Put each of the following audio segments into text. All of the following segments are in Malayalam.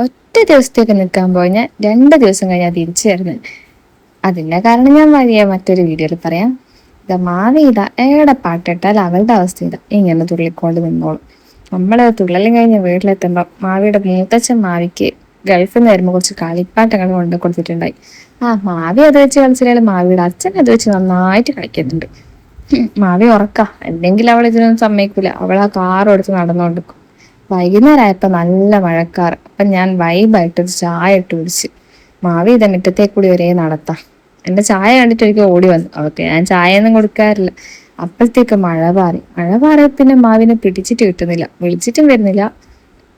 ഒറ്റ ദിവസത്തേക്ക് നിൽക്കാൻ പോയി ഞാൻ 2 ദിവസം കഴിഞ്ഞാൽ തിരിച്ചു വരുന്നത്. അതിന്റെ കാരണം ഞാൻ മറ്റൊരു വീഡിയോയിൽ പറയാം. മാവി ഏടെ പാട്ടിട്ടാൽ അവളുടെ അവസ്ഥ ഇങ്ങനെ തുള്ളിക്കൊണ്ട് നിന്നോളും. നമ്മള് തുള്ളലും കഴിഞ്ഞ് വീട്ടിലെത്തുമ്പോ മാവിയുടെ മൂത്തച്ഛൻ മാവിക്ക് ഗൾഫിൽ നിന്ന് വരുമ്പോൾ കുറച്ച് കളിപ്പാട്ടങ്ങൾ കൊണ്ട് കൊടുത്തിട്ടുണ്ടായി. മാവി അത് വെച്ച് കളിച്ചാൽ മാവിയുടെ അച്ഛൻ അത് വെച്ച് നന്നായിട്ട് കളിക്കുന്നുണ്ട്. മാവി ഉറക്ക എന്തെങ്കിലും അവൾ ഇതിനൊന്നും സമ്മതിക്കൂല. അവൾ ആ കാറും എടുത്ത് നടന്നുകൊണ്ടിരിക്കും. വൈകുന്നേരം ആയപ്പോ നല്ല മഴക്കാർ. അപ്പൊ ഞാൻ വൈബായിട്ടൊരു ചായ ഇട്ട് കുടിച്ച്. മാവി ഇതെ മുറ്റത്തെ കൂടി ഒരേ നടത്താം. എന്റെ ചായ കണ്ടിട്ട് ഒരിക്കൽ ഓടി വന്നു. അവർക്ക് ഞാൻ ചായ ഒന്നും കൊടുക്കാറില്ല. അപ്പോഴത്തേക്ക് മഴ പാറി പിന്നെ മാവിനെ പിടിച്ചിട്ട് കിട്ടുന്നില്ല, വിളിച്ചിട്ടും വരുന്നില്ല.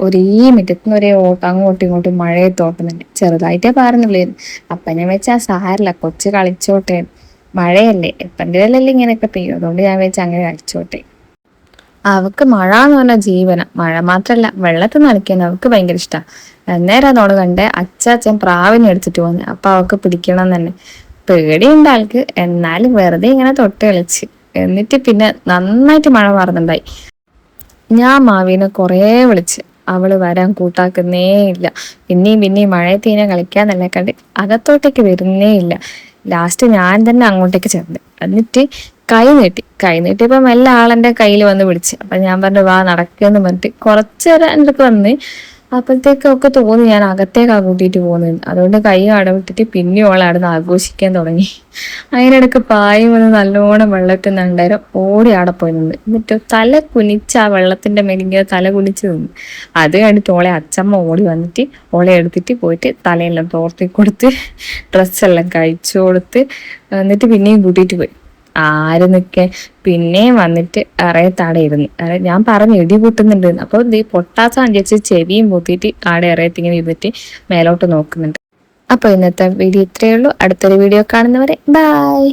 ഒരേ മുറ്റത്തുനിന്ന് ഒരേ ഓട്ടം, അങ്ങോട്ടും ഇങ്ങോട്ടും മഴയത്ത് ഓട്ടുന്നുണ്ട്. ചെറുതായിട്ടേ പാറുന്നുള്ളായിരുന്നു. അപ്പൊ ഞാൻ വെച്ചാ സാരല്ല, കൊച്ചു കളിച്ചോട്ടെ, മഴയല്ലേ, എപ്പോഴല്ലേ ഇങ്ങനെയൊക്കെ പെയ്യും, അതുകൊണ്ട് ഞാൻ വെച്ചാൽ അങ്ങനെ കളിച്ചോട്ടെ. അവക്ക് മഴ എന്ന് പറഞ്ഞാൽ ജീവന. മഴ മാത്രല്ല, വെള്ളത്തിൽ കളിക്കാൻ അവക്ക് ഭയങ്കര ഇഷ്ടമാണ്. അന്നേരം അതോട് കണ്ടേ അച്ചാച്ചൻ പ്രാവിനെ എടുത്തിട്ട് പോന്നെ. അപ്പൊ അവക്ക് പിടിക്കണം തന്നെ. പേടിയുണ്ട് ആൾക്ക്, എന്നാലും വെറുതെ ഇങ്ങനെ തൊട്ട് കളിച്ച്. എന്നിട്ട് പിന്നെ നന്നായിട്ട് മഴ മാറുന്നുണ്ടായി. ഞാൻ മാവീനെ കുറേ വിളിച്ച്, അവള് വരാൻ കൂട്ടാക്കുന്നേ ഇല്ല. പിന്നെയും മഴയത്തീനെ കളിക്കാന്നല്ല കണ്ട് അകത്തോട്ടേക്ക് വരുന്നേ ഇല്ല. ലാസ്റ്റ് ഞാൻ തന്നെ അങ്ങോട്ടേക്ക് ചെന്ന്, എന്നിട്ട് കൈ നീട്ടിയപ്പോ എല്ലാ ആളെന്റെ കയ്യിൽ വന്ന് പിടിച്ച്. അപ്പൊ ഞാൻ പറഞ്ഞു വാ നടക്കുമെന്ന് പറഞ്ഞിട്ട് കുറച്ചേരം എൻ്റെ അടുത്ത് വന്ന്. അപ്പോഴത്തേക്കൊക്കെ തോന്നി ഞാൻ അകത്തേക്കാ കൂട്ടിയിട്ട് പോകുന്നത്. അതുകൊണ്ട് കൈ അടവിട്ടിട്ട് പിന്നെ ഓളെ അവിടുന്ന് ആഘോഷിക്കാൻ തുടങ്ങി. അതിനിടക്ക് പായും വന്ന് നല്ലോണം വെള്ളത്തിന്നുണ്ടായിരുന്നു. ഓടി ആടെ പോയി നിന്ന്. എന്നിട്ട് തല കുനിച്ച് ആ വെള്ളത്തിന്റെ മേലിങ്ങനെ തല കുനിച്ച് നിന്ന്. അത് കണ്ടിട്ട് ഓളെ അച്ചമ്മ ഓടി വന്നിട്ട് ഓളെ എടുത്തിട്ട് പോയിട്ട് തലയെല്ലാം തോർത്തി കൊടുത്ത് ഡ്രസ്സെല്ലാം കഴിച്ചു കൊടുത്ത് എന്നിട്ട് പിന്നെയും കൂട്ടിയിട്ട് പോയി. ആര് നിൽക്കെ പിന്നെയും വന്നിട്ട് ഇറയത്താടെ ഇരുന്നു. ഞാൻ പറഞ്ഞു ഇടി പൊട്ടുന്നുണ്ട്. അപ്പൊ പൊട്ടാസാൻ വിചാരിച്ച് ചെവിയും പൊത്തിയിട്ട് ആടെ ഇറയത്തിങ്ങനെ ഇരുന്നിട്ട് മേലോട്ട് നോക്കുന്നുണ്ട്. അപ്പൊ ഇന്നത്തെ വീഡിയോ ഇത്രയേ ഉള്ളൂ. അടുത്തൊരു വീഡിയോ കാണുന്നവരെ ബൈ.